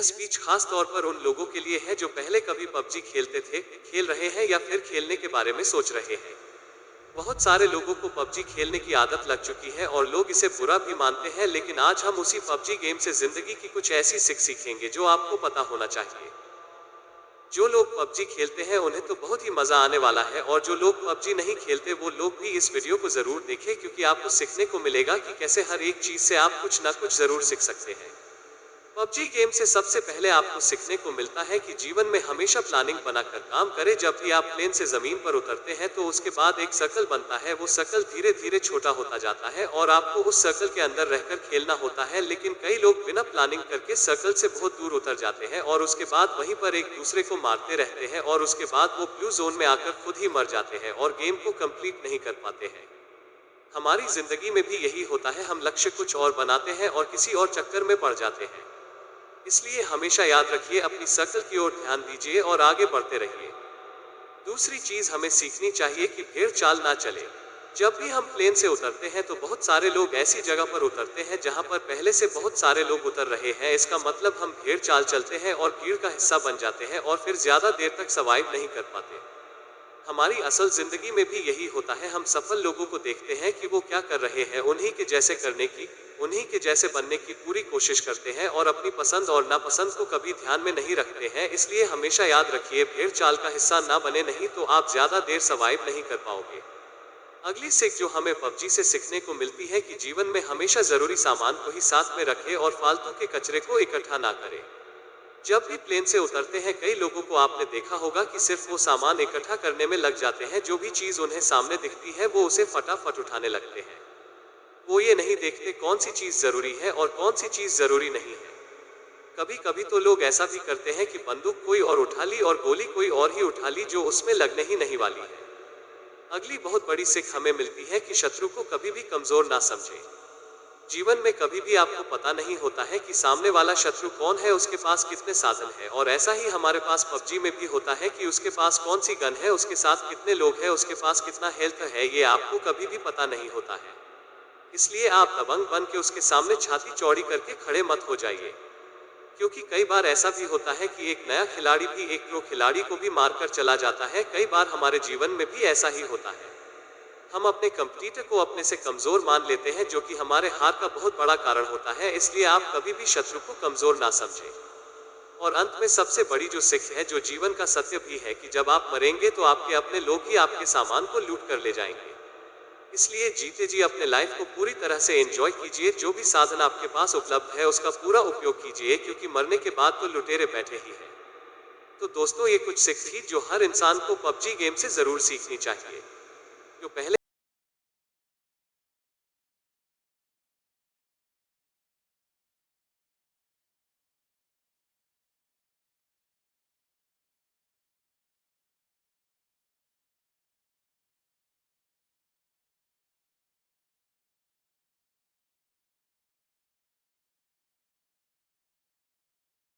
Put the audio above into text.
Speech खास तौर पर उन लोगों के लिए है जो पहले कभी पबजी खेलते थे, खेल रहे हैं या फिर खेलने के बारे में सोच रहे हैं। बहुत सारे लोगों को पबजी खेलने की आदत लग चुकी है और लोग इसे बुरा भी मानते हैं, लेकिन आज हम उसी पबजी गेम से जिंदगी की कुछ ऐसी सीख सीखेंगे जो आपको पता होना चाहिए। जो लोग पबजी खेलते हैं उन्हें तो बहुत ही मजा आने वाला है, और जो लोग पबजी नहीं खेलते वो लोग भी इस वीडियो को जरूर देखें, क्योंकि आपको सीखने को मिलेगा कि कैसे हर एक चीज से आप कुछ ना कुछ जरूर सीख सकते हैं। पबजी गेम से सबसे पहले आपको सीखने को मिलता है कि जीवन में हमेशा प्लानिंग बनाकर काम करें। जब भी आप प्लेन से जमीन पर उतरते हैं तो उसके बाद एक सर्कल बनता है। वो सर्कल धीरे धीरे छोटा होता जाता है और आपको उस सर्कल के अंदर रहकर खेलना होता है, लेकिन कई लोग बिना प्लानिंग करके सर्कल से बहुत दूर उतर जाते हैं और उसके बाद वहीं पर एक दूसरे को मारते रहते हैं और उसके बाद वो ब्लू जोन में आकर खुद ही मर जाते हैं और गेम को कंप्लीट नहीं कर पाते हैं। हमारी जिंदगी में भी यही होता है, हम लक्ष्य कुछ और बनाते हैं और किसी और चक्कर में पड़ जाते हैं। इसलिए हमेशा याद रखिए, अपनी सर्कल की ओर ध्यान दीजिए और आगे बढ़ते रहिए। दूसरी चीज हमें सीखनी चाहिए कि भेड़ चाल ना चले। जब भी हम प्लेन से उतरते हैं तो बहुत सारे लोग ऐसी जगह पर उतरते हैं जहां पर पहले से बहुत सारे लोग उतर रहे हैं। इसका मतलब हम भेड़ चाल चलते हैं और भीड़ का हिस्सा बन जाते हैं और फिर ज्यादा देर तक सर्वाइव नहीं कर पाते। हमारी असल जिंदगी में भी यही होता है। हम सफल लोगों को देखते हैं कि वो क्या कर रहे हैं, उन्हीं के जैसे करने की, उन्हीं के जैसे बनने की पूरी कोशिश करते हैं और अपनी पसंद और नापसंद को कभी ध्यान में नहीं रखते हैं। इसलिए हमेशा याद रखिए, भेड़ चाल का हिस्सा ना बने, नहीं तो आप ज्यादा देर सर्वाइव नहीं कर पाओगे। अगली सीख जो हमें पबजी से सीखने को मिलती है कि जीवन में हमेशा जरूरी सामान को ही साथ में रखें और फालतू के कचरे को इकट्ठा ना करें। जब भी प्लेन से उतरते हैं कई लोगों को आपने देखा होगा कि सिर्फ वो सामान इकट्ठा करने में लग जाते हैं। जो भी चीज उन्हें सामने दिखती है वो उसे फटाफट उठाने लगते हैं। वो ये नहीं देखते कौन सी चीज जरूरी है और कौन सी चीज जरूरी नहीं है। कभी कभी तो लोग ऐसा भी करते हैं कि बंदूक कोई और उठा ली और गोली कोई और ही उठा ली जो उसमें लगने ही नहीं वाली है। अगली बहुत बड़ी सीख हमें मिलती है कि शत्रु को कभी भी कमजोर ना समझे। जीवन में कभी भी आपको पता नहीं होता है कि सामने वाला शत्रु कौन है, उसके पास कितने साधन है, और ऐसा ही हमारे पास पबजी में भी होता है कि उसके पास कौन सी गन है, उसके साथ कितने लोग हैं, उसके पास कितना हेल्थ है, ये आपको कभी भी पता नहीं होता है। इसलिए आप दबंग बन के उसके सामने छाती चौड़ी करके खड़े मत हो जाइए, क्योंकि कई बार ऐसा भी होता है कि एक नया खिलाड़ी भी एक प्रो खिलाड़ी को भी मारकर चला जाता है। कई बार हमारे जीवन में भी ऐसा ही होता है। हम अपने कंपटीटर को अपने से कमजोर मान लेते हैं, जो कि हमारे हार का बहुत बड़ा कारण होता है। इसलिए आप कभी भी शत्रु को कमजोर ना समझें। और अंत में सबसे बड़ी जो सीख है, जो जीवन का सत्य भी है, कि जब आप मरेंगे तो आपके अपने लोग ही आपके सामान को लूट कर ले जाएंगे। इसलिए जीते जी अपने लाइफ को पूरी तरह से एंजॉय कीजिए। जो भी साधन आपके पास उपलब्ध है उसका पूरा उपयोग कीजिए, क्योंकि मरने के बाद तो लुटेरे बैठे ही हैं। तो दोस्तों, ये कुछ सीख थी जो हर इंसान को पबजी गेम से जरूर सीखनी चाहिए। जो पहले